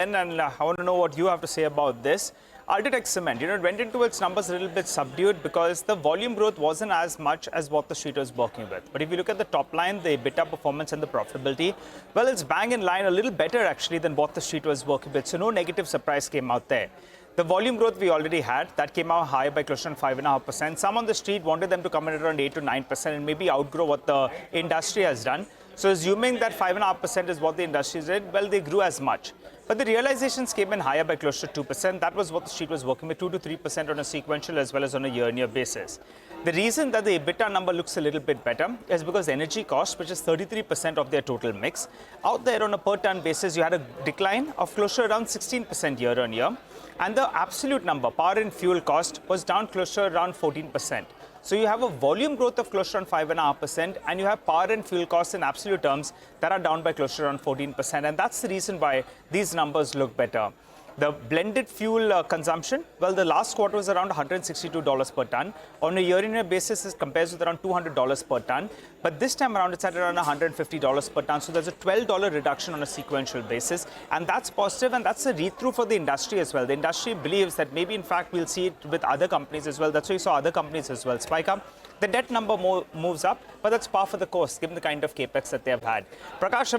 And I want to know what you have to say about this. UltraTech Cement, it went into its numbers a little bit subdued because the volume growth wasn't as much as what the street was working with. But if you look at the top line, the EBITDA performance and the profitability, well, it's bang in line, a little better actually than what the street was working with. So no negative surprise came out there. The volume growth we already had, that came out high by close to 5.5%. Some on the street wanted them to come in at around 8 to 9% and maybe outgrow what the industry has done. So assuming that 5.5% is what the industry did, well, they grew as much. But the realizations came in higher by close to 2%. That was what the street was working with, 2 to 3% on a sequential as well as on a year-on-year basis. The reason that the EBITDA number looks a little bit better is because energy cost, which is 33% of their total mix, out there on a per ton basis, you had a decline of close to around 16% year-on-year. And the absolute number, power and fuel cost, was down close to around 14%. So you have a volume growth of close to around 5.5%, and you have power and fuel costs in absolute terms that are down by close to around 14%. And that's the reason why these numbers look better. The blended fuel consumption, well, the last quarter was around $162 per ton. On a year-on-year basis, it compares with around $200 per ton. But this time around, it's at around $150 per ton. So there's a $12 reduction on a sequential basis. And that's positive, and that's a read-through for the industry as well. The industry believes that maybe, in fact, we'll see it with other companies as well. That's why you saw other companies as well spike up. The debt number moves up, but that's par for the course, given the kind of capex that they have had. Prakash.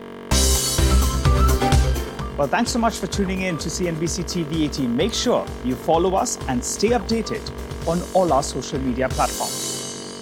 Well, thanks so much for tuning in to CNBC TV18. Make sure you follow us and stay updated on all our social media platforms.